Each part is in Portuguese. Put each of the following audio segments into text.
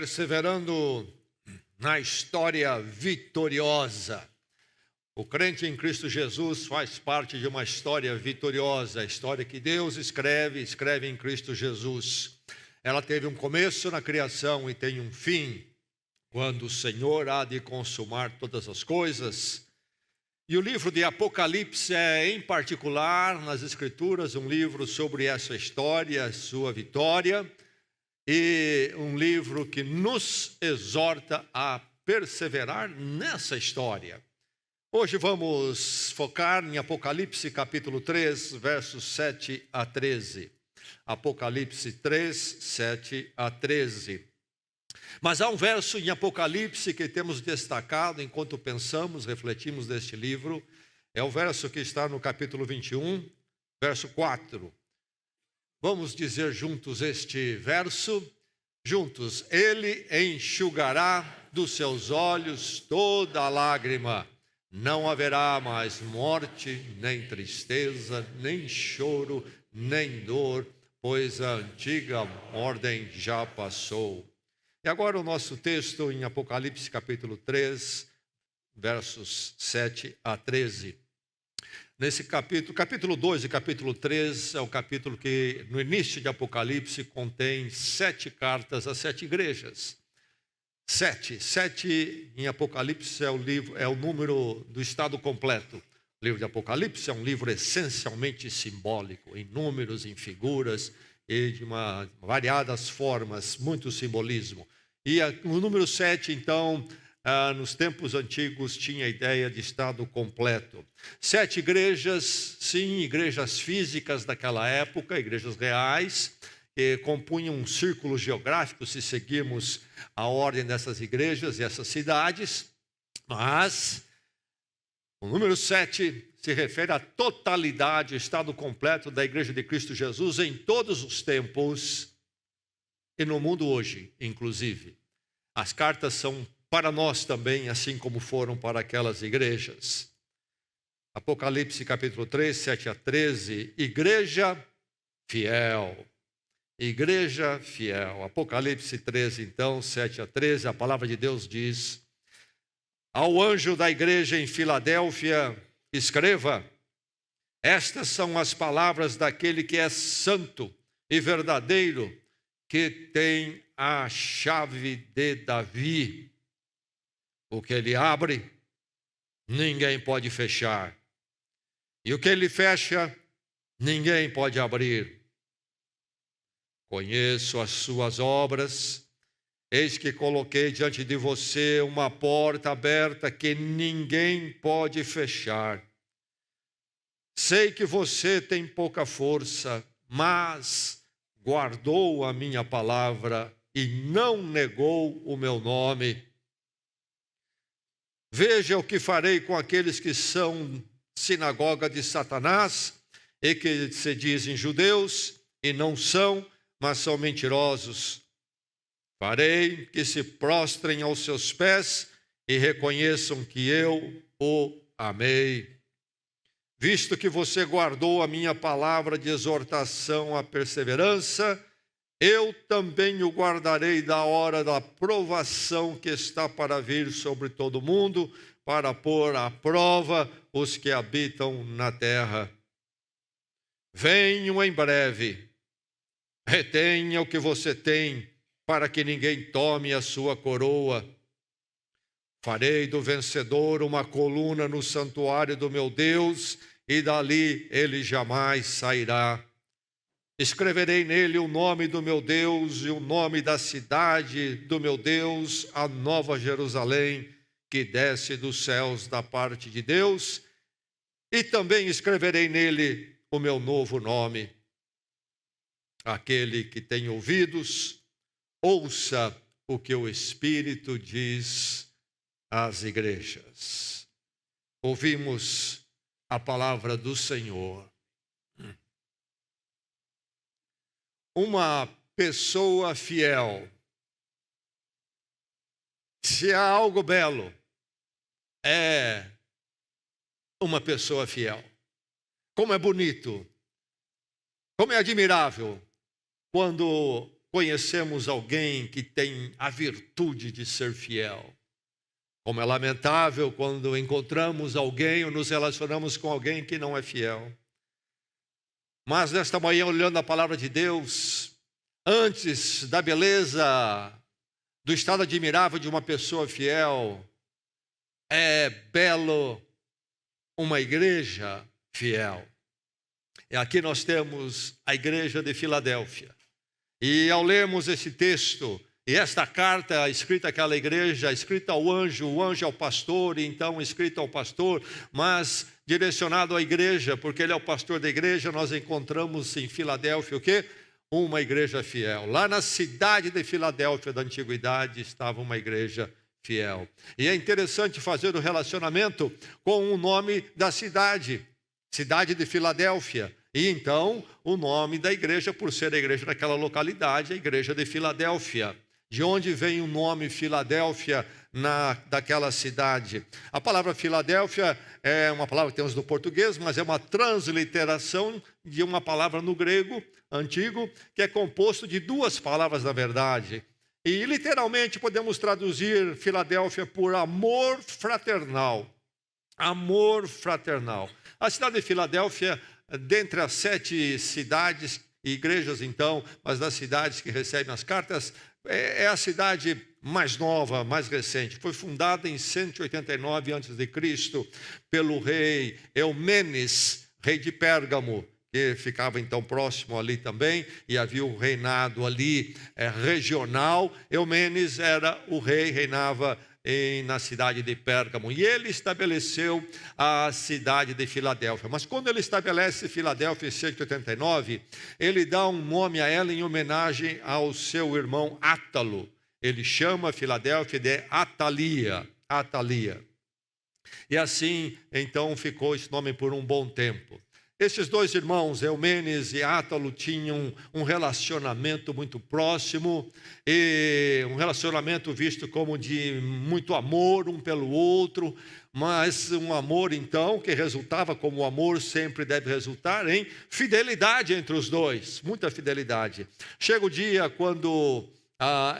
perseverando na história vitoriosa. O crente em Cristo Jesus faz parte de uma história vitoriosa, a história que Deus escreve em Cristo Jesus. Ela teve um começo na criação e tem um fim, quando o Senhor há de consumar todas as coisas. E o livro de Apocalipse é, em particular, nas Escrituras, um livro sobre essa história, sua vitória, e um livro que nos exorta a perseverar nessa história. Hoje vamos focar em Apocalipse capítulo 3, versos 7 a 13. Apocalipse 3, 7 a 13. Mas há um verso em Apocalipse que temos destacado enquanto pensamos, refletimos deste livro. É o verso que está no capítulo 21, verso 4. Vamos dizer juntos este verso. Juntos, ele enxugará dos seus olhos toda a lágrima. Não haverá mais morte, nem tristeza, nem choro, nem dor, pois a antiga ordem já passou. E agora o nosso texto em Apocalipse capítulo 3, versos 7 a 13. Nesse capítulo 2 e capítulo 3 é o capítulo que no início de Apocalipse contém 7 cartas a 7 igrejas. 7 em Apocalipse é o número do estado completo. O livro de Apocalipse é um livro essencialmente simbólico, em números, em figuras e de variadas formas, muito simbolismo. E o número 7, então, nos tempos antigos, tinha a ideia de estado completo. 7 igrejas, sim, igrejas físicas daquela época, igrejas reais, que compunham um círculo geográfico, se seguirmos a ordem dessas igrejas e essas cidades. Mas o número 7 se refere à totalidade, o estado completo da igreja de Cristo Jesus em todos os tempos e no mundo hoje, inclusive. As cartas são para nós também, assim como foram para aquelas igrejas. Apocalipse capítulo 3, 7 a 13, igreja fiel. Igreja fiel. Apocalipse 13, então, 7 a 13, a palavra de Deus diz: ao anjo da igreja em Filadélfia, escreva: estas são as palavras daquele que é santo e verdadeiro, que tem a chave de Davi. O que ele abre, ninguém pode fechar. E o que ele fecha, ninguém pode abrir. Conheço as suas obras. Eis que coloquei diante de você uma porta aberta que ninguém pode fechar. Sei que você tem pouca força, mas guardou a minha palavra e não negou o meu nome. Veja o que farei com aqueles que são sinagoga de Satanás e que se dizem judeus e não são, mas são mentirosos. Farei que se prostrem aos seus pés e reconheçam que eu o amei. Visto que você guardou a minha palavra de exortação à perseverança, eu também o guardarei da hora da provação que está para vir sobre todo o mundo, para pôr à prova os que habitam na terra. Venho em breve. Retenha o que você tem, para que ninguém tome a sua coroa. Farei do vencedor uma coluna no santuário do meu Deus, e dali ele jamais sairá. Escreverei nele o nome do meu Deus e o nome da cidade do meu Deus, a Nova Jerusalém, que desce dos céus da parte de Deus, e também escreverei nele o meu novo nome. Aquele que tem ouvidos, ouça o que o Espírito diz às igrejas. Ouvimos a palavra do Senhor. Uma pessoa fiel. Se há algo belo, é uma pessoa fiel. Como é bonito, como é admirável quando conhecemos alguém que tem a virtude de ser fiel. Como é lamentável quando encontramos alguém ou nos relacionamos com alguém que não é fiel. Mas nesta manhã, olhando a palavra de Deus, antes da beleza, do estado admirável de uma pessoa fiel, é belo uma igreja fiel. E aqui nós temos a igreja de Filadélfia. E ao lermos esse texto, e esta carta escrita àquela igreja, escrita ao anjo, o anjo ao pastor, e então escrita ao pastor, mas direcionado à igreja, porque ele é o pastor da igreja, nós encontramos em Filadélfia o quê? Uma igreja fiel. Lá na cidade de Filadélfia da antiguidade estava uma igreja fiel. E é interessante fazer o relacionamento com o nome da cidade, cidade de Filadélfia. E então o nome da igreja, por ser a igreja daquela localidade, a igreja de Filadélfia. De onde vem o nome Filadélfia daquela cidade? A palavra Filadélfia é uma palavra que temos no português, mas é uma transliteração de uma palavra no grego antigo, que é composto de duas palavras, na verdade. E literalmente podemos traduzir Filadélfia por amor fraternal. Amor fraternal. A cidade de Filadélfia, dentre as 7 cidades e igrejas então, mas das cidades que recebem as cartas, é a cidade mais nova, mais recente. Foi fundada em 189 a.C. pelo rei Eumenes, rei de Pérgamo, que ficava então próximo ali também, e havia um reinado ali regional. Eumenes era o rei, reinava na cidade de Pérgamo, e ele estabeleceu a cidade de Filadélfia. Mas quando ele estabelece Filadélfia em 189, ele dá um nome a ela em homenagem ao seu irmão Átalo. Ele chama Filadélfia de Atalia. E assim, então, ficou esse nome por um bom tempo. Esses dois irmãos, Eumenes e Átalo, tinham um relacionamento muito próximo, e um relacionamento visto como de muito amor um pelo outro, mas um amor então que resultava, como o amor sempre deve resultar, em fidelidade entre os dois, muita fidelidade. Chega o dia quando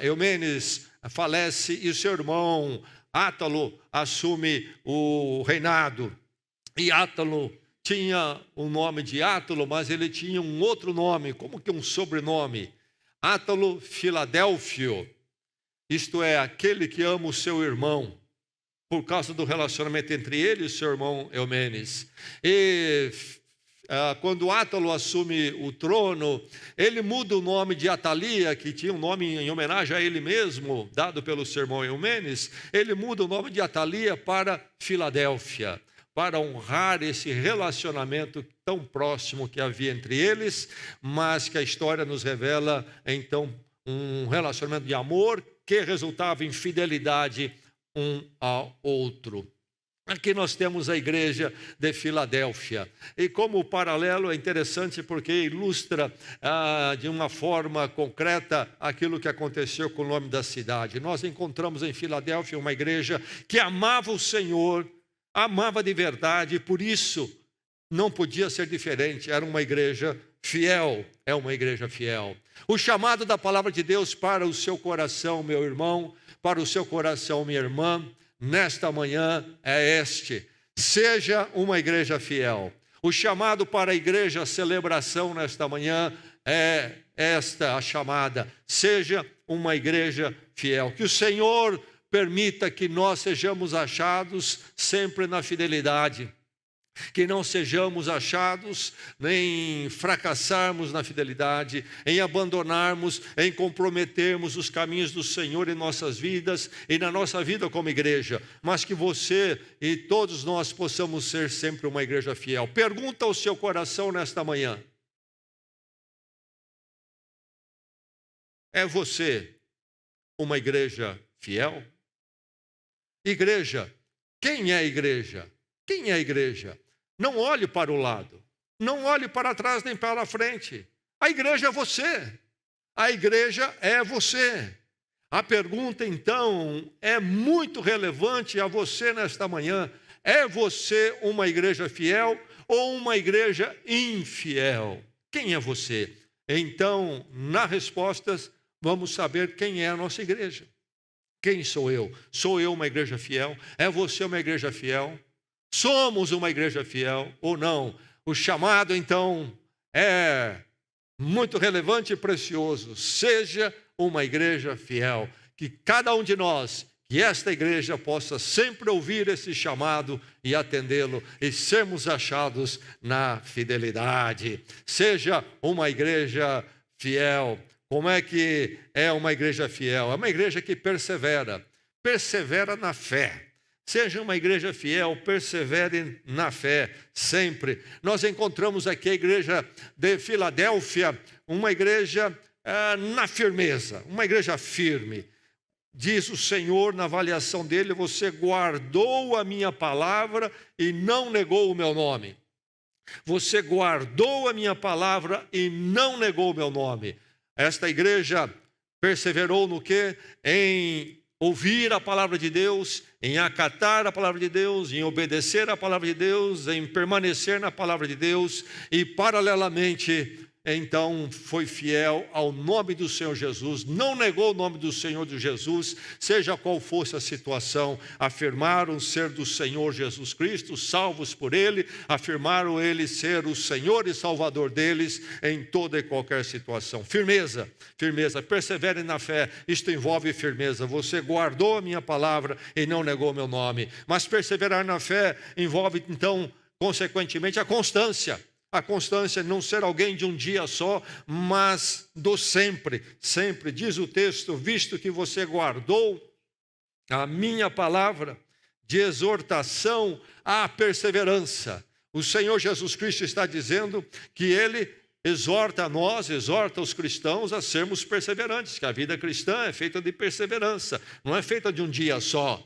Eumenes falece e o seu irmão Átalo assume o reinado, e Átalo tinha o nome de Átalo, mas ele tinha um outro nome, como que um sobrenome. Átalo Filadélfio, isto é, aquele que ama o seu irmão, por causa do relacionamento entre ele e seu irmão Eumenes. E quando Átalo assume o trono, ele muda o nome de Atalia, que tinha um nome em homenagem a ele mesmo, dado pelo seu irmão Eumenes. Ele muda o nome de Atalia para Filadélfia, para honrar esse relacionamento tão próximo que havia entre eles, mas que a história nos revela, então, um relacionamento de amor que resultava em fidelidade um ao outro. Aqui nós temos a igreja de Filadélfia. E como paralelo é interessante porque ilustra de uma forma concreta aquilo que aconteceu com o nome da cidade. Nós encontramos em Filadélfia uma igreja que amava o Senhor, amava de verdade, e por isso não podia ser diferente. Era uma igreja fiel, é uma igreja fiel. O chamado da palavra de Deus para o seu coração, meu irmão, para o seu coração, minha irmã, nesta manhã é este: seja uma igreja fiel. O chamado para a igreja celebração nesta manhã é esta a chamada: seja uma igreja fiel. Que o Senhor permita que nós sejamos achados sempre na fidelidade, que não sejamos achados nem fracassarmos na fidelidade, em abandonarmos, em comprometermos os caminhos do Senhor em nossas vidas e na nossa vida como igreja, mas que você e todos nós possamos ser sempre uma igreja fiel. Pergunta ao seu coração nesta manhã: é você uma igreja fiel? Igreja, quem é a igreja? Quem é a igreja? Não olhe para o lado, não olhe para trás nem para frente. A igreja é você. A igreja é você. A pergunta, então, é muito relevante a você nesta manhã: é você uma igreja fiel ou uma igreja infiel? Quem é você? Então, nas respostas, vamos saber quem é a nossa igreja. Quem sou eu? Sou eu uma igreja fiel? É você uma igreja fiel? Somos uma igreja fiel ou não? O chamado, então, é muito relevante e precioso. Seja uma igreja fiel. Que cada um de nós, que esta igreja possa sempre ouvir esse chamado e atendê-lo e sermos achados na fidelidade. Seja uma igreja fiel. Como é que é uma igreja fiel? É uma igreja que persevera na fé. Seja uma igreja fiel, persevere na fé, sempre. Nós encontramos aqui a igreja de Filadélfia, uma igreja na firmeza, uma igreja firme. Diz o Senhor na avaliação dele: você guardou a minha palavra e não negou o meu nome. Você guardou a minha palavra e não negou o meu nome. Esta igreja perseverou no quê? Em ouvir a palavra de Deus, em acatar a palavra de Deus, em obedecer a palavra de Deus, em permanecer na palavra de Deus e, paralelamente, então foi fiel ao nome do Senhor Jesus, não negou o nome do Senhor de Jesus, seja qual fosse a situação, afirmaram ser do Senhor Jesus Cristo, salvos por Ele, afirmaram Ele ser o Senhor e Salvador deles em toda e qualquer situação. Firmeza, persevere na fé, isto envolve firmeza. Você guardou a minha palavra e não negou o meu nome. Mas perseverar na fé envolve, então, consequentemente, a constância. A constância, não ser alguém de um dia só, mas do sempre. Sempre, diz o texto, visto que você guardou a minha palavra de exortação à perseverança. O Senhor Jesus Cristo está dizendo que Ele exorta a nós, exorta os cristãos a sermos perseverantes, que a vida cristã é feita de perseverança, não é feita de um dia só.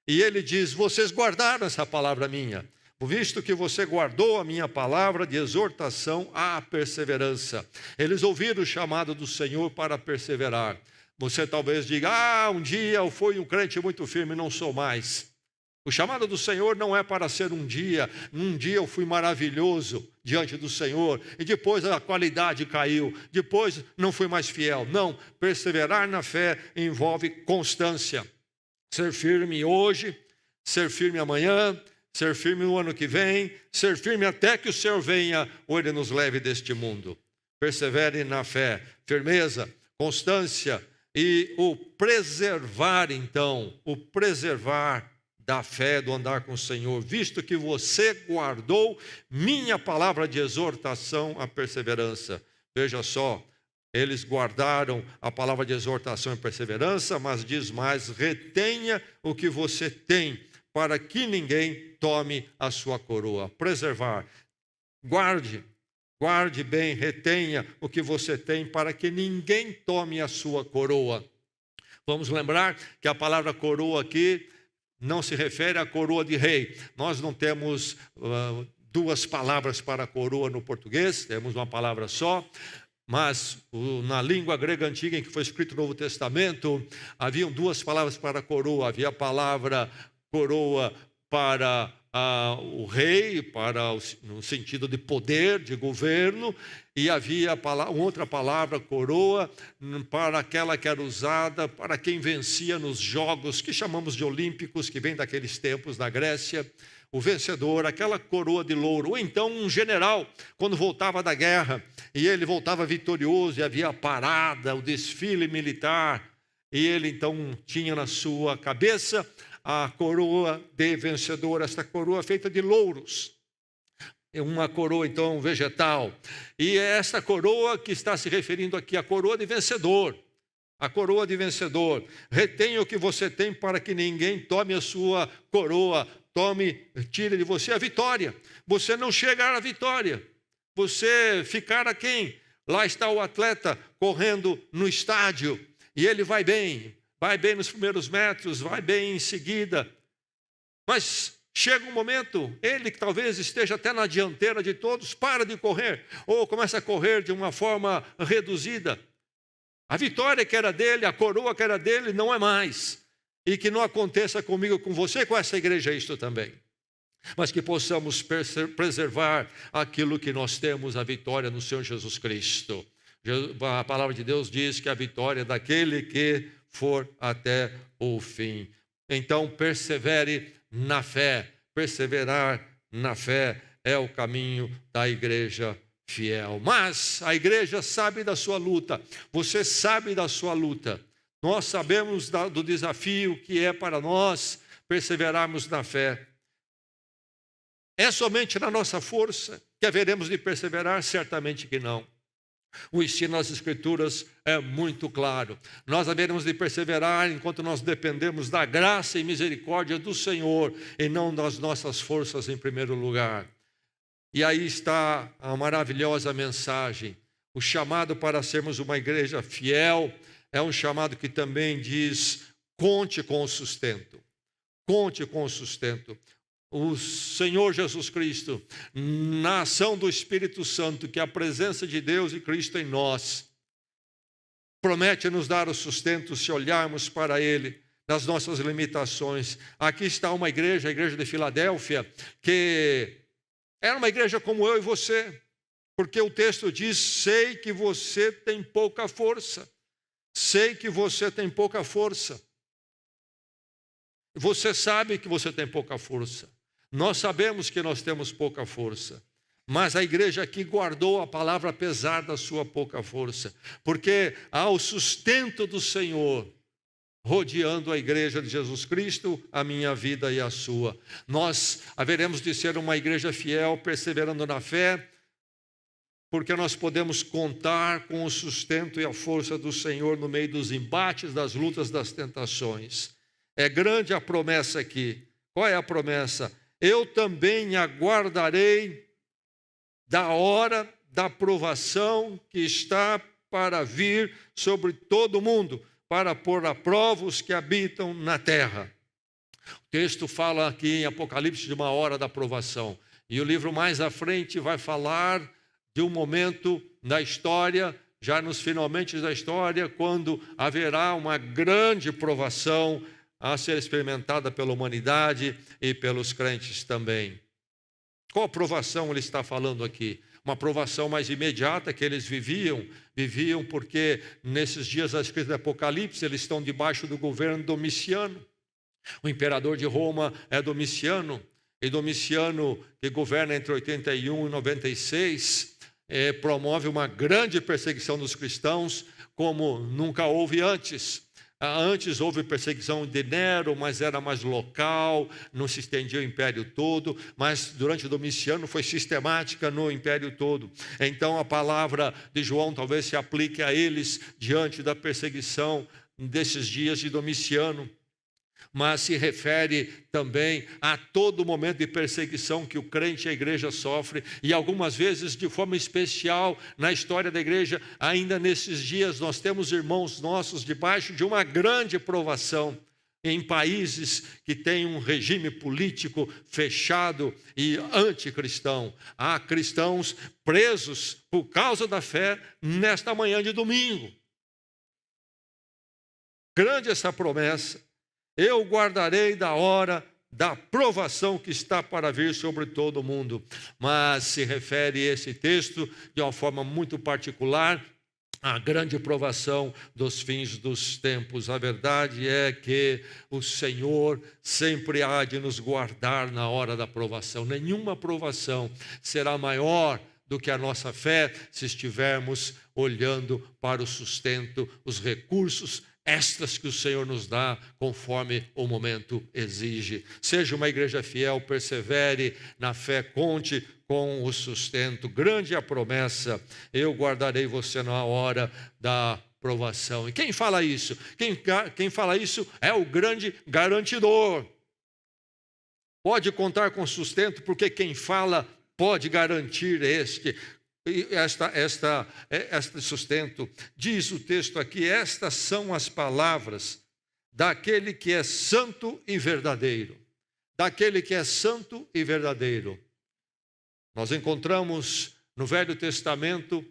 E Ele diz, vocês guardaram essa palavra minha. Visto que você guardou a minha palavra de exortação à perseverança. Eles ouviram o chamado do Senhor para perseverar. Você talvez diga, um dia eu fui um crente muito firme, não sou mais. O chamado do Senhor não é para ser um dia eu fui maravilhoso diante do Senhor, e depois a qualidade caiu, depois não fui mais fiel. Não, perseverar na fé envolve constância. Ser firme hoje, ser firme amanhã, ser firme no ano que vem, ser firme até que o Senhor venha ou Ele nos leve deste mundo. Persevere na fé, firmeza, constância e o preservar, então, o preservar da fé, do andar com o Senhor, visto que você guardou minha palavra de exortação à perseverança. Veja só, eles guardaram a palavra de exortação e perseverança, mas diz mais, retenha o que você tem, para que ninguém tome a sua coroa. Preservar. Guarde bem, retenha o que você tem, para que ninguém tome a sua coroa. Vamos lembrar que a palavra coroa aqui não se refere à coroa de rei. Nós não temos duas palavras para coroa no português, temos uma palavra só. Mas na língua grega antiga em que foi escrito o Novo Testamento, haviam duas palavras para coroa. Havia a palavra coroa para o rei, no sentido de poder, de governo, e havia outra palavra, coroa, para aquela que era usada para quem vencia nos jogos, que chamamos de olímpicos, que vem daqueles tempos na Grécia, o vencedor, aquela coroa de louro. Ou então um general, quando voltava da guerra, e ele voltava vitorioso, e havia a parada, o desfile militar, e ele então tinha na sua cabeça a coroa de vencedor, esta coroa feita de louros, uma coroa então vegetal, e é esta coroa que está se referindo aqui, a coroa de vencedor, retenha o que você tem para que ninguém tome a sua coroa, tire de você a vitória, você não chegar à vitória, você ficar aquém, lá está o atleta correndo no estádio, e ele vai bem nos primeiros metros, vai bem em seguida. Mas chega um momento, ele que talvez esteja até na dianteira de todos, para de correr, ou começa a correr de uma forma reduzida. A vitória que era dele, a coroa que era dele, não é mais. E que não aconteça comigo, com você, com essa igreja, isto também. Mas que possamos preservar aquilo que nós temos, a vitória no Senhor Jesus Cristo. A palavra de Deus diz que a vitória é daquele que for até o fim. Então, persevere na fé. Perseverar na fé é o caminho da igreja fiel. Mas a igreja sabe da sua luta. Você sabe da sua luta. Nós sabemos do desafio que é para nós perseverarmos na fé. É somente na nossa força que haveremos de perseverar? Certamente que não. O ensino das Escrituras é muito claro. Nós haveremos de perseverar enquanto nós dependemos da graça e misericórdia do Senhor e não das nossas forças em primeiro lugar. E aí está a maravilhosa mensagem. O chamado para sermos uma igreja fiel é um chamado que também diz: conte com o sustento. Conte com o sustento. O Senhor Jesus Cristo, na ação do Espírito Santo, que é a presença de Deus e Cristo em nós, promete nos dar o sustento se olharmos para Ele, nas nossas limitações. Aqui está uma igreja, a igreja de Filadélfia, que era uma igreja como eu e você, porque o texto diz: sei que você tem pouca força. Sei que você tem pouca força. Você sabe que você tem pouca força. Nós sabemos que nós temos pouca força. Mas a igreja aqui guardou a palavra apesar da sua pouca força. Porque há o sustento do Senhor rodeando a igreja de Jesus Cristo, a minha vida e a sua. Nós haveremos de ser uma igreja fiel, perseverando na fé, porque nós podemos contar com o sustento e a força do Senhor no meio dos embates, das lutas, das tentações. É grande a promessa aqui. Qual é a promessa? Eu também aguardarei da hora da provação que está para vir sobre todo o mundo, para pôr à prova os que habitam na terra. O texto fala aqui em Apocalipse de uma hora da provação. E o livro mais à frente vai falar de um momento da história, já nos finalmente da história, quando haverá uma grande provação a ser experimentada pela humanidade e pelos crentes também. Qual provação ele está falando aqui? Uma provação mais imediata que eles viviam porque nesses dias da escrita do Apocalipse eles estão debaixo do governo Domiciano. O imperador de Roma é Domiciano, e Domiciano, que governa entre 81 e 96, promove uma grande perseguição dos cristãos como nunca houve antes. Antes houve perseguição de Nero, mas era mais local, não se estendia o império todo, mas durante Domiciano foi sistemática no império todo. Então a palavra de João talvez se aplique a eles diante da perseguição desses dias de Domiciano, mas se refere também a todo momento de perseguição que o crente e a igreja sofre, e algumas vezes de forma especial na história da igreja, ainda nesses dias nós temos irmãos nossos debaixo de uma grande provação em países que têm um regime político fechado e anticristão. Há cristãos presos por causa da fé nesta manhã de domingo. Grande essa promessa. Eu guardarei da hora da provação que está para vir sobre todo o mundo. Mas se refere esse texto de uma forma muito particular à grande provação dos fins dos tempos. A verdade é que o Senhor sempre há de nos guardar na hora da provação. Nenhuma provação será maior do que a nossa fé se estivermos olhando para o sustento, os recursos extras que o Senhor nos dá conforme o momento exige. Seja uma igreja fiel, persevere na fé, conte com o sustento. Grande é a promessa: eu guardarei você na hora da provação. E quem fala isso? Quem fala isso é o grande garantidor. Pode contar com sustento, porque quem fala pode garantir este sustento. Diz o texto aqui: estas são as palavras daquele que é santo e verdadeiro. Daquele que é santo e verdadeiro. Nós encontramos no Velho Testamento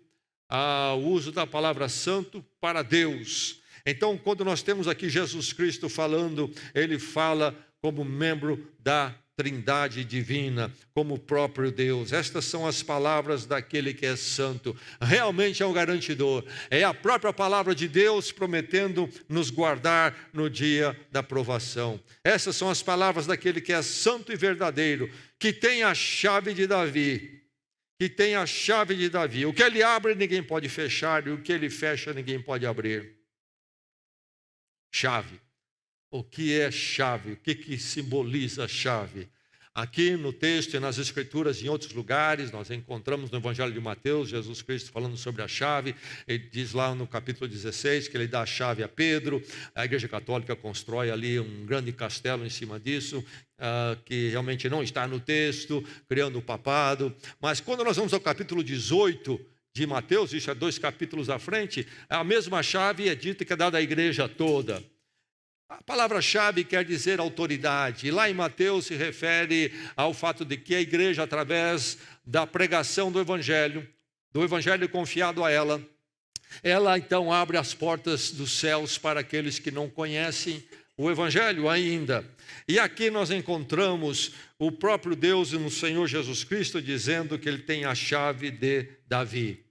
o uso da palavra santo para Deus. Então, quando nós temos aqui Jesus Cristo falando, ele fala como membro da Trindade divina, como o próprio Deus. Estas são as palavras daquele que é santo. Realmente é um garantidor. É a própria palavra de Deus prometendo nos guardar no dia da provação. Essas são as palavras daquele que é santo e verdadeiro, que tem a chave de Davi. Que tem a chave de Davi. O que ele abre, ninguém pode fechar, e o que ele fecha, ninguém pode abrir. Chave. O que é chave? O que simboliza a chave? Aqui no texto e nas Escrituras, em outros lugares, nós encontramos no Evangelho de Mateus, Jesus Cristo falando sobre a chave. Ele diz lá no capítulo 16 que ele dá a chave a Pedro. A Igreja Católica constrói ali um grande castelo em cima disso, que realmente não está no texto, criando o papado. Mas quando nós vamos ao capítulo 18 de Mateus, isso é 2 capítulos à frente, a mesma chave é dita que é dada à igreja toda. A palavra-chave quer dizer autoridade. E lá em Mateus se refere ao fato de que a igreja, através da pregação do evangelho confiado a ela então abre as portas dos céus para aqueles que não conhecem o evangelho ainda. E aqui nós encontramos o próprio Deus no Senhor Jesus Cristo dizendo que ele tem a chave de Davi.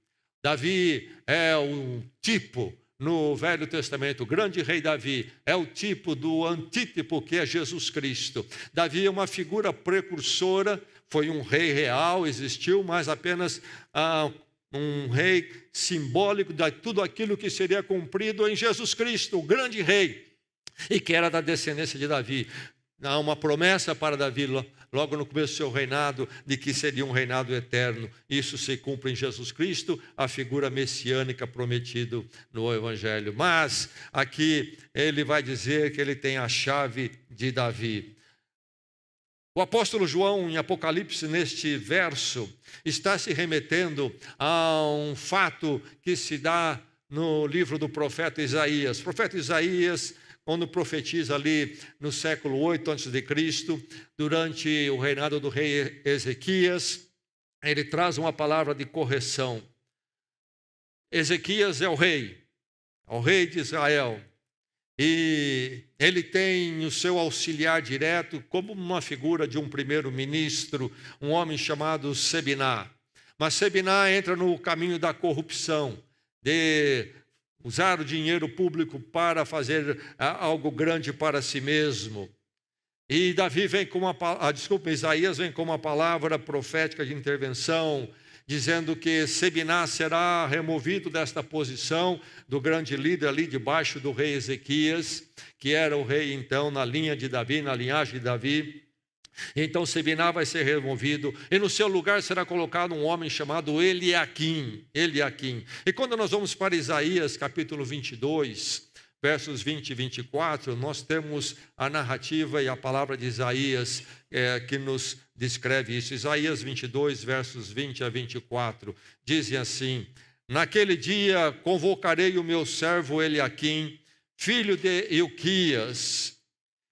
Davi é um tipo no Velho Testamento, o grande rei Davi é o tipo do antítipo que é Jesus Cristo. Davi é uma figura precursora, foi um rei real, existiu, mas apenas um rei simbólico de tudo aquilo que seria cumprido em Jesus Cristo, o grande rei, e que era da descendência de Davi. Há uma promessa para Davi logo no começo do seu reinado, de que seria um reinado eterno. Isso se cumpre em Jesus Cristo, a figura messiânica prometida no Evangelho. Mas aqui ele vai dizer que ele tem a chave de Davi. O apóstolo João, em Apocalipse, neste verso, está se remetendo a um fato que se dá no livro do profeta Isaías. O profeta Isaías, quando profetiza ali no século 8 a.C., durante o reinado do rei Ezequias, ele traz uma palavra de correção. Ezequias é o rei de Israel, e ele tem o seu auxiliar direto como uma figura de um primeiro-ministro, um homem chamado Sebiná. Mas Sebiná entra no caminho da corrupção, de usar o dinheiro público para fazer algo grande para si mesmo. E Davi vem com Isaías vem com uma palavra profética de intervenção, dizendo que Sebiná será removido desta posição do grande líder ali debaixo do rei Ezequias, que era o rei então na linha de Davi, na linhagem de Davi. Então Sebiná vai ser removido e no seu lugar será colocado um homem chamado Eliaquim. E quando nós vamos para Isaías capítulo 22, versos 20 e 24, nós temos a narrativa e a palavra de Isaías que nos descreve isso. Isaías 22, versos 20 a 24, dizem assim: naquele dia convocarei o meu servo Eliaquim, filho de Hilquias.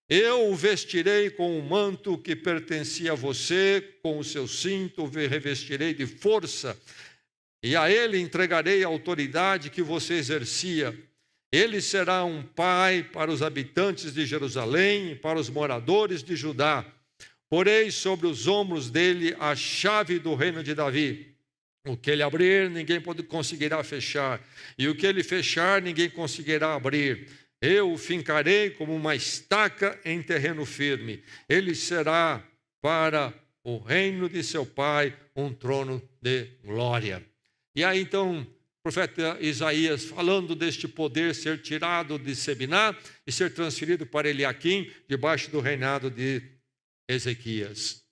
Eu o vestirei com o manto que pertencia a você, com o seu cinto o revestirei de força, e a ele entregarei a autoridade que você exercia. Ele será um pai para os habitantes de Jerusalém e para os moradores de Judá. Porei sobre os ombros dele a chave do reino de Davi. O que ele abrir, ninguém conseguirá fechar, e o que ele fechar, ninguém conseguirá abrir. Eu o fincarei como uma estaca em terreno firme. Ele será para o reino de seu pai um trono de glória. E aí então o profeta Isaías, falando deste poder ser tirado de Sebiná e ser transferido para Eliaquim, debaixo do reinado de Ezequias.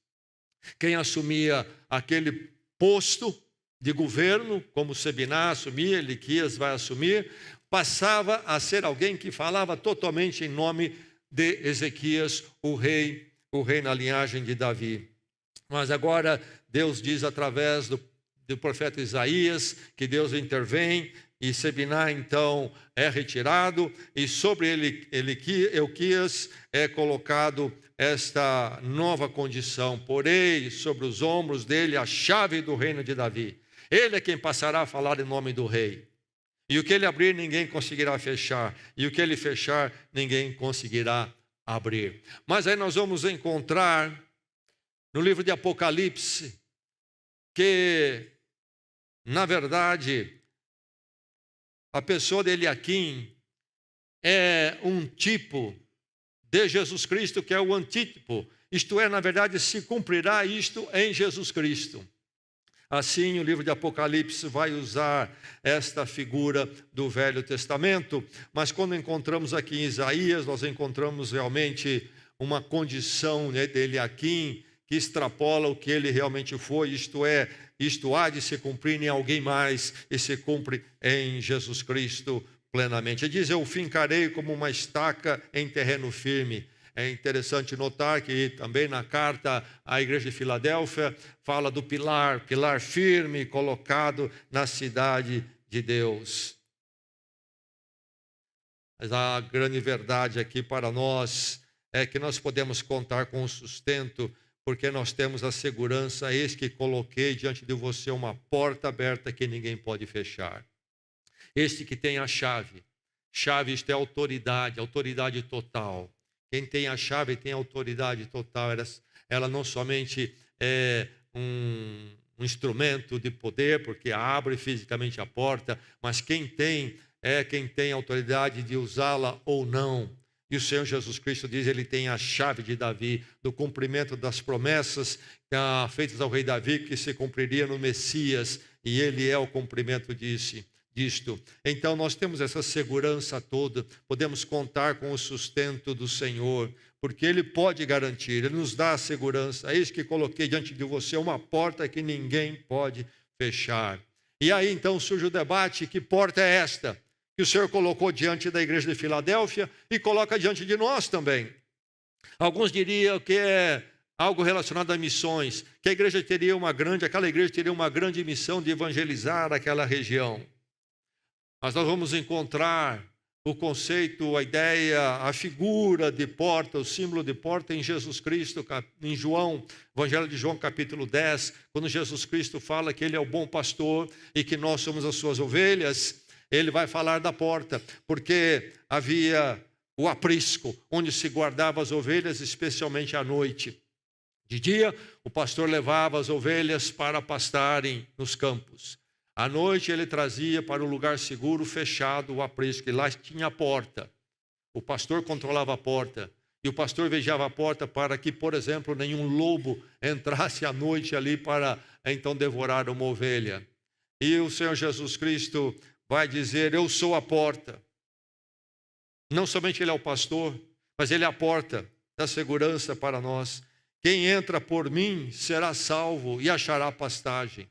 Quem assumia aquele posto de governo, como Sebiná assumia, Eliaquim vai assumir, passava a ser alguém que falava totalmente em nome de Ezequias, o rei na linhagem de Davi. Mas agora Deus diz através do profeta Isaías que Deus intervém e Sebiná então é retirado e sobre Hilquias é colocado esta nova condição: porei sobre os ombros dele a chave do reino de Davi. Ele é quem passará a falar em nome do rei. E o que ele abrir, ninguém conseguirá fechar. E o que ele fechar, ninguém conseguirá abrir. Mas aí nós vamos encontrar no livro de Apocalipse, que, na verdade, a pessoa de Eliaquim é um tipo de Jesus Cristo, que é o antítipo. Isto é, na verdade, se cumprirá isto em Jesus Cristo. Assim, o livro de Apocalipse vai usar esta figura do Velho Testamento, mas quando encontramos aqui em Isaías, nós encontramos realmente uma condição, né, de Eliaquim, que extrapola o que ele realmente foi, isto é, isto há de se cumprir em alguém mais, e se cumpre em Jesus Cristo plenamente. Ele diz, eu o fincarei como uma estaca em terreno firme. É interessante notar que também na carta à igreja de Filadélfia, fala do pilar firme colocado na cidade de Deus. Mas a grande verdade aqui para nós é que nós podemos contar com o sustento, porque nós temos a segurança, eis que coloquei diante de você uma porta aberta que ninguém pode fechar. Este que tem a chave, isto é autoridade total. Quem tem a chave tem autoridade total, ela não somente é um instrumento de poder, porque abre fisicamente a porta, mas quem tem autoridade de usá-la ou não. E o Senhor Jesus Cristo diz, ele tem a chave de Davi, do cumprimento das promessas feitas ao rei Davi, que se cumpriria no Messias, e ele é o cumprimento disto. Então nós temos essa segurança toda, podemos contar com o sustento do Senhor, porque Ele pode garantir, Ele nos dá a segurança. Eis que coloquei diante de você uma porta que ninguém pode fechar. E aí então surge o debate, que porta é esta? Que o Senhor colocou diante da igreja de Filadélfia e coloca diante de nós também. Alguns diriam que é algo relacionado a missões, que aquela igreja teria uma grande missão de evangelizar aquela região. Mas nós vamos encontrar o conceito, a ideia, a figura de porta, o símbolo de porta em Jesus Cristo, em João, Evangelho de João, capítulo 10, quando Jesus Cristo fala que Ele é o bom pastor e que nós somos as suas ovelhas, Ele vai falar da porta, porque havia o aprisco, onde se guardava as ovelhas, especialmente à noite. De dia, o pastor levava as ovelhas para pastarem nos campos. À noite ele trazia para um lugar seguro, fechado, o aprisco, e lá tinha a porta. O pastor controlava a porta, e o pastor vigiava a porta para que, por exemplo, nenhum lobo entrasse à noite ali para então devorar uma ovelha. E o Senhor Jesus Cristo vai dizer, eu sou a porta. Não somente Ele é o pastor, mas Ele é a porta da segurança para nós. Quem entra por mim será salvo e achará pastagem.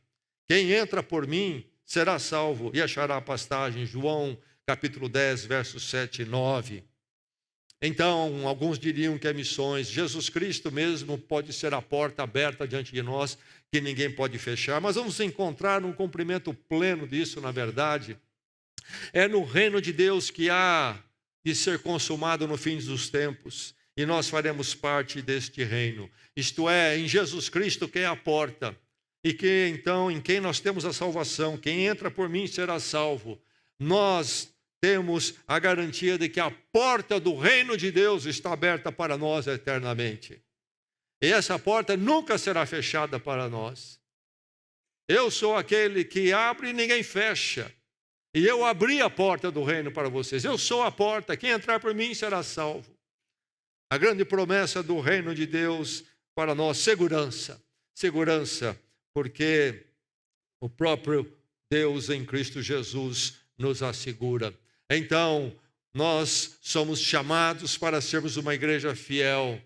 Quem entra por mim será salvo e achará pastagem. João capítulo 10, versos 7 e 9. Então, alguns diriam que é missões. Jesus Cristo mesmo pode ser a porta aberta diante de nós, que ninguém pode fechar. Mas vamos encontrar um cumprimento pleno disso, na verdade. É no reino de Deus que há de ser consumado no fim dos tempos. E nós faremos parte deste reino. Isto é, em Jesus Cristo que é a porta. E que então, em quem nós temos a salvação, quem entra por mim será salvo. Nós temos a garantia de que a porta do reino de Deus está aberta para nós eternamente. E essa porta nunca será fechada para nós. Eu sou aquele que abre e ninguém fecha. E eu abri a porta do reino para vocês. Eu sou a porta, quem entrar por mim será salvo. A grande promessa do reino de Deus para nós, segurança. Segurança. Porque o próprio Deus em Cristo Jesus nos assegura. Então, nós somos chamados para sermos uma igreja fiel,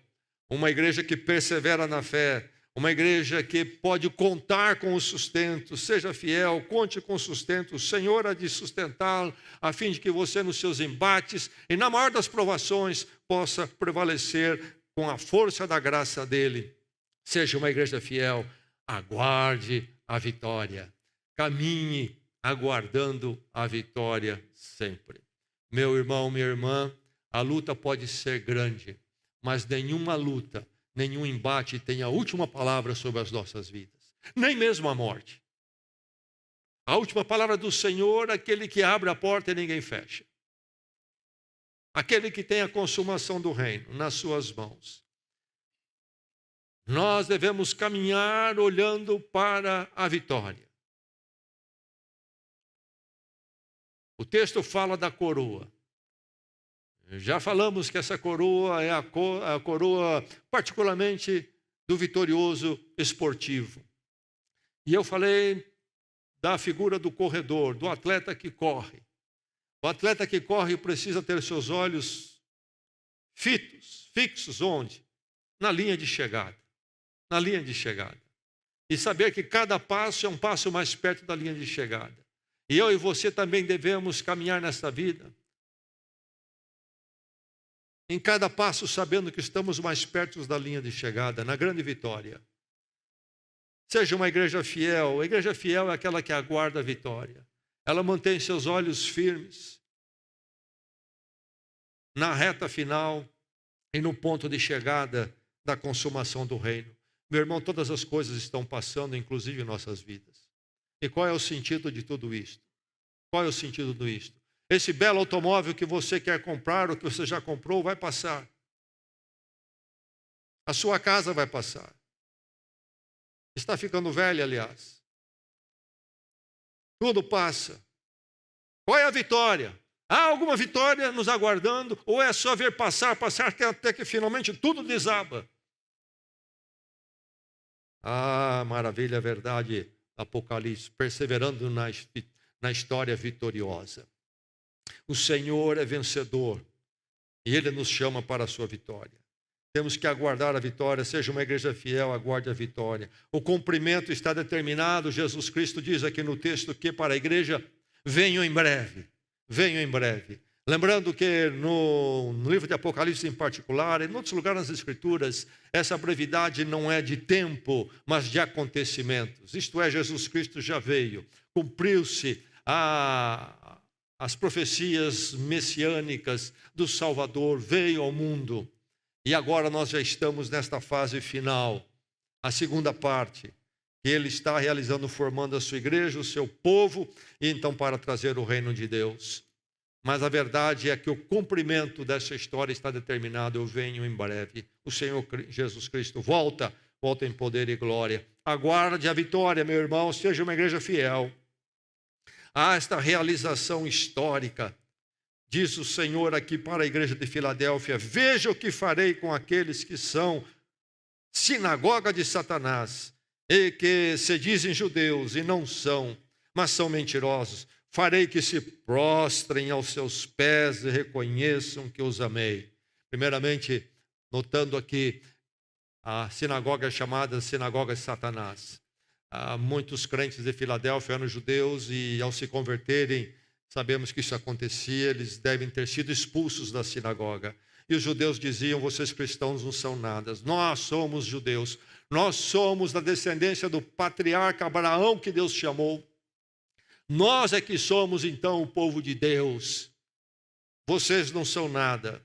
uma igreja que persevera na fé, uma igreja que pode contar com o sustento. Seja fiel, conte com o sustento. O Senhor há de sustentá-lo, a fim de que você, nos seus embates e na maior das provações, possa prevalecer com a força da graça dele. Seja uma igreja fiel. Aguarde a vitória. Caminhe aguardando a vitória sempre. Meu irmão, minha irmã, a luta pode ser grande, mas nenhuma luta, nenhum embate tem a última palavra sobre as nossas vidas. Nem mesmo a morte. A última palavra do Senhor, aquele que abre a porta e ninguém fecha. Aquele que tem a consumação do reino nas suas mãos. Nós devemos caminhar olhando para a vitória. O texto fala da coroa. Já falamos que essa coroa é a coroa particularmente do vitorioso esportivo. E eu falei da figura do corredor, do atleta que corre. O atleta que corre precisa ter seus olhos fixos onde? Na linha de chegada. Na linha de chegada. E saber que cada passo é um passo mais perto da linha de chegada. E eu e você também devemos caminhar nessa vida. Em cada passo sabendo que estamos mais perto da linha de chegada, na grande vitória. Seja uma igreja fiel. A igreja fiel é aquela que aguarda a vitória. Ela mantém seus olhos firmes na reta final e no ponto de chegada da consumação do reino. Meu irmão, todas as coisas estão passando, inclusive em nossas vidas. E qual é o sentido de tudo isto? Qual é o sentido de tudo isto? Esse belo automóvel que você quer comprar, ou que você já comprou, vai passar. A sua casa vai passar. Está ficando velha, aliás. Tudo passa. Qual é a vitória? Há alguma vitória nos aguardando? Ou é só ver passar até que finalmente tudo desaba? Ah, maravilha, verdade, Apocalipse, perseverando na história vitoriosa. O Senhor é vencedor e Ele nos chama para a sua vitória. Temos que aguardar a vitória, seja uma igreja fiel, aguarde a vitória. O cumprimento está determinado, Jesus Cristo diz aqui no texto que para a igreja, venham em breve, venham em breve. Lembrando que no livro de Apocalipse em particular, em outros lugares nas Escrituras, essa brevidade não é de tempo, mas de acontecimentos. Isto é, Jesus Cristo já veio, cumpriu-se as profecias messiânicas do Salvador, veio ao mundo. E agora nós já estamos nesta fase final, a segunda parte, que Ele está realizando, formando a sua igreja, o seu povo, e então para trazer o reino de Deus. Mas a verdade é que o cumprimento dessa história está determinado. Eu venho em breve. O Senhor Jesus Cristo volta em poder e glória. Aguarde a vitória, meu irmão, seja uma igreja fiel. Há esta realização histórica. Diz o Senhor aqui para a igreja de Filadélfia: veja o que farei com aqueles que são sinagoga de Satanás, e que se dizem judeus e não são, mas são mentirosos. Farei que se prostrem aos seus pés e reconheçam que os amei. Primeiramente, notando aqui, a sinagoga é chamada sinagoga de Satanás. Muitos crentes de Filadélfia eram judeus e, ao se converterem, sabemos que isso acontecia, eles devem ter sido expulsos da sinagoga. E os judeus diziam: vocês cristãos não são nada, nós somos judeus, nós somos da descendência do patriarca Abraão que Deus chamou. Nós é que somos, então, o povo de Deus. Vocês não são nada.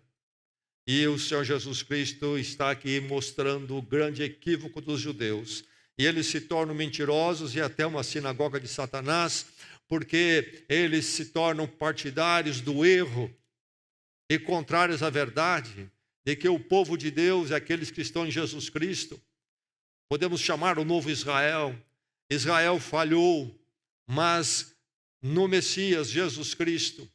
E o Senhor Jesus Cristo está aqui mostrando o grande equívoco dos judeus. E eles se tornam mentirosos e até uma sinagoga de Satanás, porque eles se tornam partidários do erro e contrários à verdade, de que o povo de Deus é aqueles que estão em Jesus Cristo. Podemos chamar o novo Israel. Israel falhou, mas no Messias, Jesus Cristo,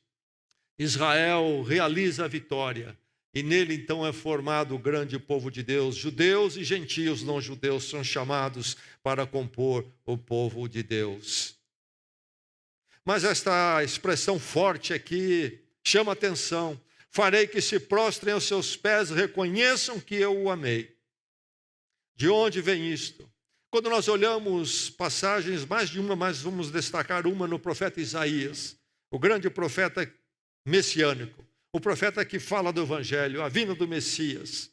Israel realiza a vitória. E nele então é formado o grande povo de Deus. Judeus e gentios não judeus são chamados para compor o povo de Deus. Mas esta expressão forte aqui chama atenção. Farei que se prostrem aos seus pés e reconheçam que eu o amei. De onde vem isto? Quando nós olhamos passagens, mais de uma, mas vamos destacar uma no profeta Isaías, o grande profeta messiânico, o profeta que fala do Evangelho, a vinda do Messias,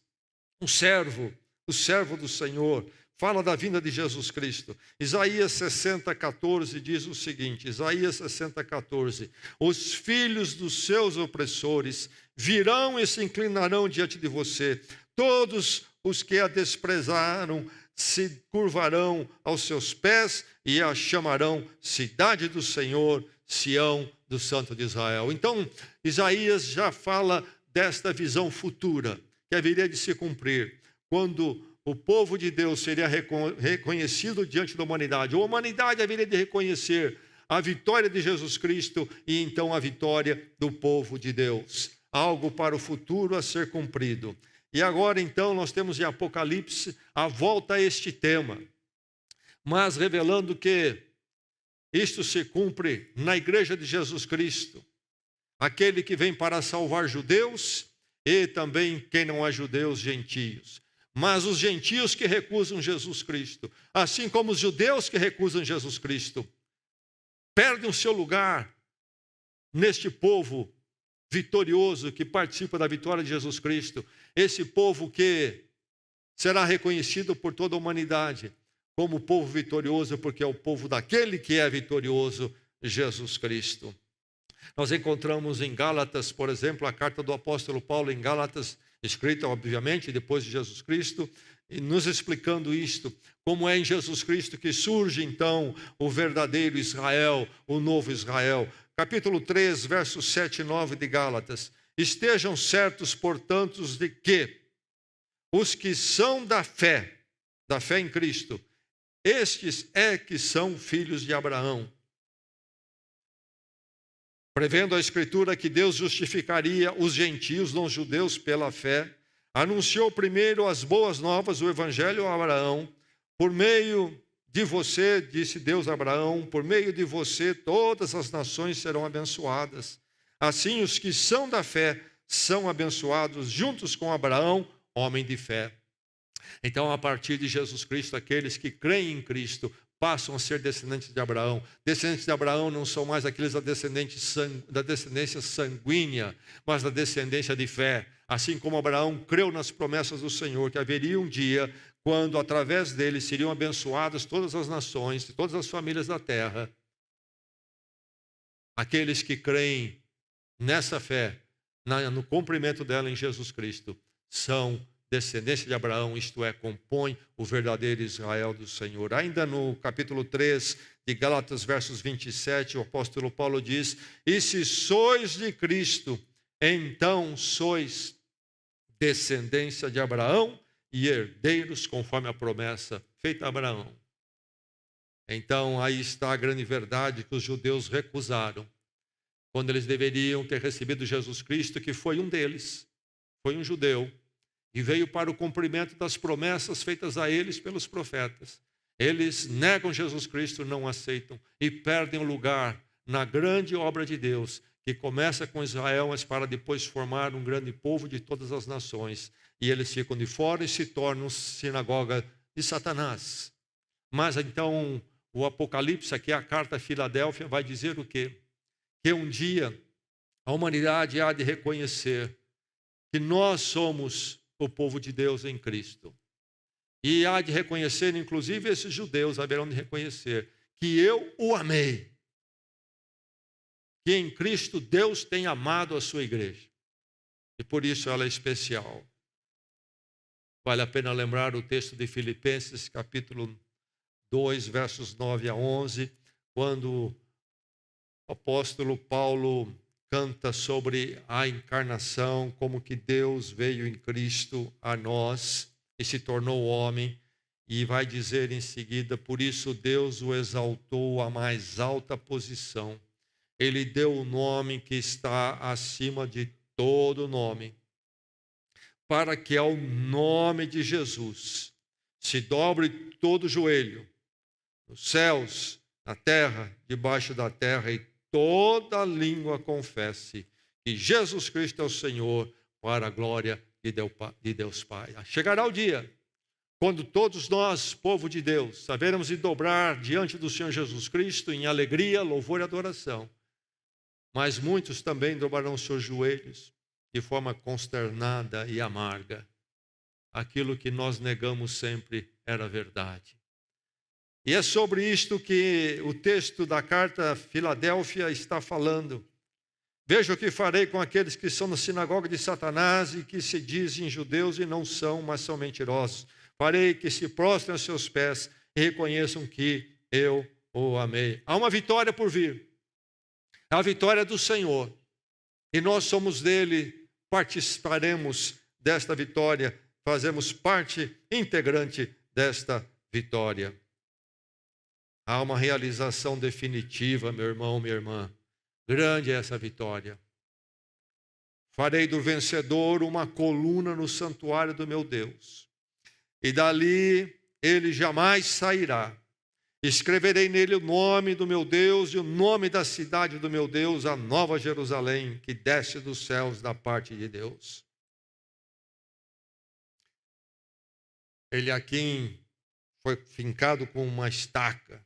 o servo do Senhor, fala da vinda de Jesus Cristo. Isaías 60:14 diz o seguinte, Isaías 60:14, os filhos dos seus opressores virão e se inclinarão diante de você, todos os que a desprezaram se curvarão aos seus pés e a chamarão cidade do Senhor, Sião do Santo de Israel. Então, Isaías já fala desta visão futura, que haveria de se cumprir, quando o povo de Deus seria reconhecido diante da humanidade. A humanidade haveria de reconhecer a vitória de Jesus Cristo e então a vitória do povo de Deus. Algo para o futuro a ser cumprido. E agora então nós temos em Apocalipse a volta a este tema, mas revelando que isto se cumpre na igreja de Jesus Cristo, aquele que vem para salvar judeus e também quem não é judeus, gentios. Mas os gentios que recusam Jesus Cristo, assim como os judeus que recusam Jesus Cristo, perdem o seu lugar neste povo vitorioso que participa da vitória de Jesus Cristo. Esse povo que será reconhecido por toda a humanidade como povo vitorioso, porque é o povo daquele que é vitorioso, Jesus Cristo. Nós encontramos em Gálatas, por exemplo, a carta do apóstolo Paulo em Gálatas, escrita, obviamente, depois de Jesus Cristo, e nos explicando isto, como é em Jesus Cristo que surge, então, o verdadeiro Israel, o novo Israel. Capítulo 3, versos 7 e 9 de Gálatas. Estejam certos, portanto, de que os que são da fé em Cristo, estes é que são filhos de Abraão. Prevendo a Escritura que Deus justificaria os gentios, não judeus, pela fé, anunciou primeiro as boas novas, o Evangelho a Abraão. Por meio de você, disse Deus a Abraão, por meio de você todas as nações serão abençoadas. Assim, os que são da fé são abençoados juntos com Abraão, homem de fé. Então, a partir de Jesus Cristo, aqueles que creem em Cristo passam a ser descendentes de Abraão. Descendentes de Abraão não são mais aqueles da descendência sanguínea, mas da descendência de fé. Assim como Abraão creu nas promessas do Senhor, que haveria um dia quando, através dele, seriam abençoadas todas as nações, todas as famílias da terra. Aqueles que creem nessa fé, no cumprimento dela em Jesus Cristo, são descendência de Abraão, isto é, compõe o verdadeiro Israel do Senhor. Ainda no capítulo 3 de Gálatas, versos 27, o apóstolo Paulo diz: e se sois de Cristo, então sois descendência de Abraão e herdeiros conforme a promessa feita a Abraão. Então aí está a grande verdade que os judeus recusaram, quando eles deveriam ter recebido Jesus Cristo, que foi um deles, foi um judeu, e veio para o cumprimento das promessas feitas a eles pelos profetas. Eles negam Jesus Cristo, não aceitam e perdem o lugar na grande obra de Deus, que começa com Israel, mas para depois formar um grande povo de todas as nações. E eles ficam de fora e se tornam sinagoga de Satanás. Mas então o Apocalipse, aqui a carta a Filadélfia, vai dizer o quê? Que um dia a humanidade há de reconhecer que nós somos o povo de Deus em Cristo. E há de reconhecer, inclusive esses judeus haverão de reconhecer que eu o amei. Que em Cristo Deus tem amado a sua igreja. E por isso ela é especial. Vale a pena lembrar o texto de Filipenses, capítulo 2, versos 9 a 11, quando o apóstolo Paulo canta sobre a encarnação, como que Deus veio em Cristo a nós e se tornou homem, e vai dizer em seguida: por isso Deus o exaltou à mais alta posição. Ele deu o nome que está acima de todo nome, para que ao nome de Jesus se dobre todo joelho, nos céus, na terra, debaixo da terra, e toda língua confesse que Jesus Cristo é o Senhor, para a glória de Deus Pai. Chegará o dia quando todos nós, povo de Deus, saberemos de dobrar diante do Senhor Jesus Cristo em alegria, louvor e adoração. Mas muitos também dobrarão seus joelhos de forma consternada e amarga. Aquilo que nós negamos sempre era verdade. E é sobre isto que o texto da carta a Filadélfia está falando. Veja o que farei com aqueles que são na sinagoga de Satanás e que se dizem judeus e não são, mas são mentirosos. Farei que se prostrem aos seus pés e reconheçam que eu o amei. Há uma vitória por vir. A vitória do Senhor. E nós somos dele, participaremos desta vitória fazemos parte integrante desta vitória. Há uma realização definitiva, meu irmão, minha irmã. Grande é essa vitória. Farei do vencedor uma coluna no santuário do meu Deus, e dali ele jamais sairá. Escreverei nele o nome do meu Deus e o nome da cidade do meu Deus, a Nova Jerusalém, que desce dos céus da parte de Deus. Eliaquim foi fincado com uma estaca,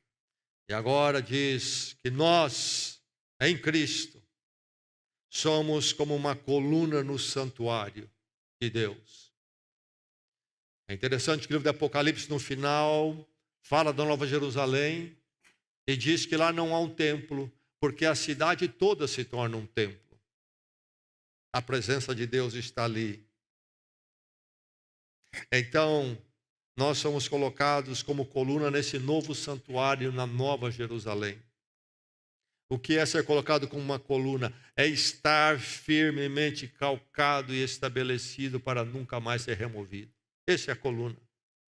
e agora diz que nós, em Cristo, somos como uma coluna no santuário de Deus. É interessante que o livro do Apocalipse, no final, fala da Nova Jerusalém e diz que lá não há um templo, porque a cidade toda se torna um templo. A presença de Deus está ali. Então, nós somos colocados como coluna nesse novo santuário na Nova Jerusalém. O que é ser colocado como uma coluna? É estar firmemente calcado e estabelecido para nunca mais ser removido. Essa é a coluna.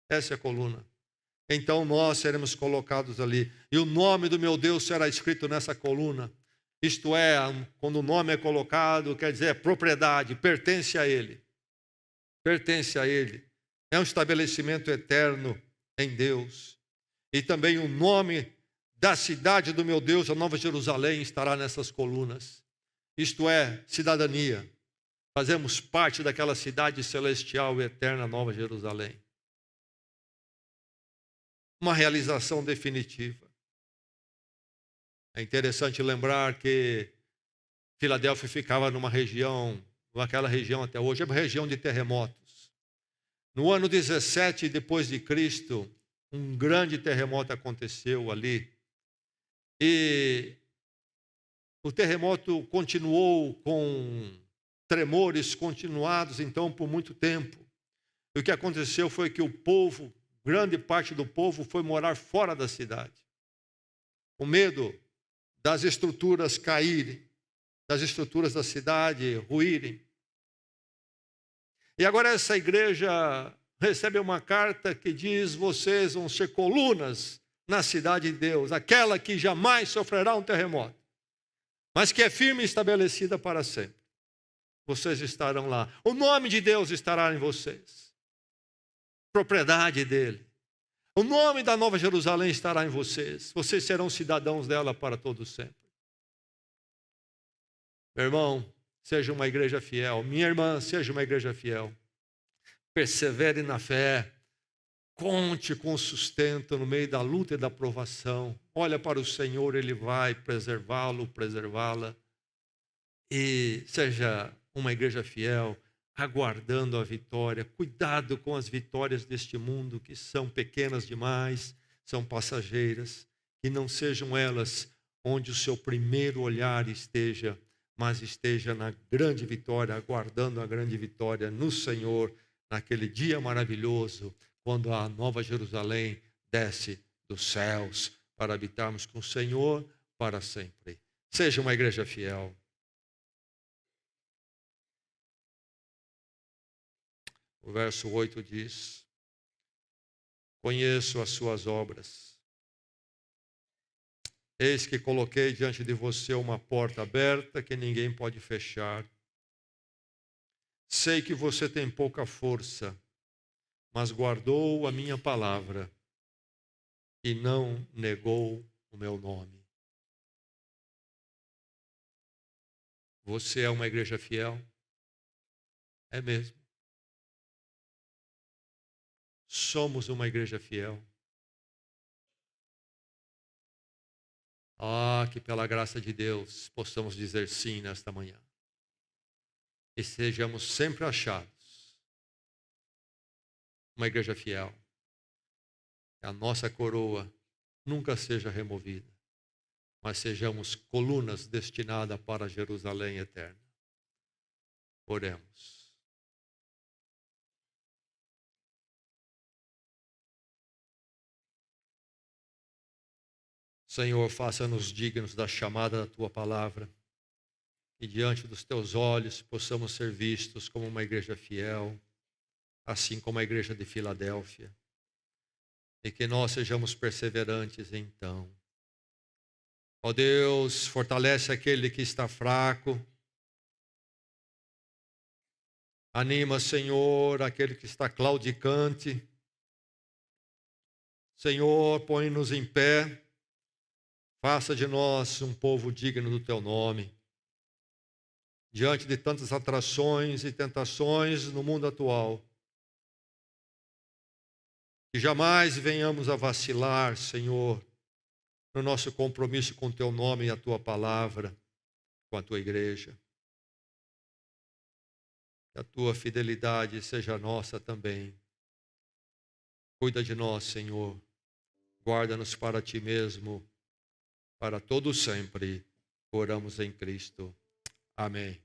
Essa é a coluna. Então nós seremos colocados ali. E o nome do meu Deus será escrito nessa coluna. Isto é, quando o nome é colocado, quer dizer, é propriedade, pertence a Ele. Pertence a Ele. É um estabelecimento eterno em Deus. E também o nome da cidade do meu Deus, a Nova Jerusalém, estará nessas colunas. Isto é, cidadania. Fazemos parte daquela cidade celestial e eterna, Nova Jerusalém. Uma realização definitiva. É interessante lembrar que Filadélfia ficava numa região, naquela região até hoje, é uma região de terremotos. No ano 17 depois de Cristo, um grande terremoto aconteceu ali. E o terremoto continuou com tremores continuados, então, por muito tempo. E o que aconteceu foi que o povo, grande parte do povo, foi morar fora da cidade. Com medo das estruturas caírem, das estruturas da cidade ruírem. E agora essa igreja recebe uma carta que diz: vocês vão ser colunas na cidade de Deus, aquela que jamais sofrerá um terremoto, mas que é firme e estabelecida para sempre. Vocês estarão lá. O nome de Deus estará em vocês. Propriedade dele. O nome da Nova Jerusalém estará em vocês. Vocês serão cidadãos dela para todo sempre. Meu irmão, seja uma igreja fiel. Minha irmã, seja uma igreja fiel. Persevere na fé. Conte com o sustento no meio da luta e da provação. Olha para o Senhor, Ele vai preservá-lo, preservá-la. E seja uma igreja fiel, aguardando a vitória. Cuidado com as vitórias deste mundo, que são pequenas demais, são passageiras. Que não sejam elas onde o seu primeiro olhar esteja, mas esteja na grande vitória, aguardando a grande vitória no Senhor, naquele dia maravilhoso, quando a Nova Jerusalém desce dos céus para habitarmos com o Senhor para sempre. Seja uma igreja fiel. O verso 8 diz: conheço as suas obras. Eis que coloquei diante de você uma porta aberta que ninguém pode fechar. Sei que você tem pouca força, mas guardou a minha palavra e não negou o meu nome. Você é uma igreja fiel? É mesmo. Somos uma igreja fiel. Que pela graça de Deus possamos dizer sim nesta manhã. E sejamos sempre achados uma igreja fiel. Que a nossa coroa nunca seja removida, mas sejamos colunas destinadas para Jerusalém eterna. Oremos. Senhor, faça-nos dignos da chamada da Tua palavra e diante dos Teus olhos possamos ser vistos como uma igreja fiel, assim como a igreja de Filadélfia. E que nós sejamos perseverantes então. Ó Deus, fortalece aquele que está fraco. Anima, Senhor, aquele que está claudicante. Senhor, põe-nos em pé. Faça de nós um povo digno do Teu nome. Diante de tantas atrações e tentações no mundo atual. Que jamais venhamos a vacilar, Senhor, no nosso compromisso com o Teu nome e a Tua palavra, com a Tua igreja. Que a Tua fidelidade seja nossa também. Cuida de nós, Senhor. Guarda-nos para Ti mesmo, para todo sempre. Oramos em Cristo. Amém.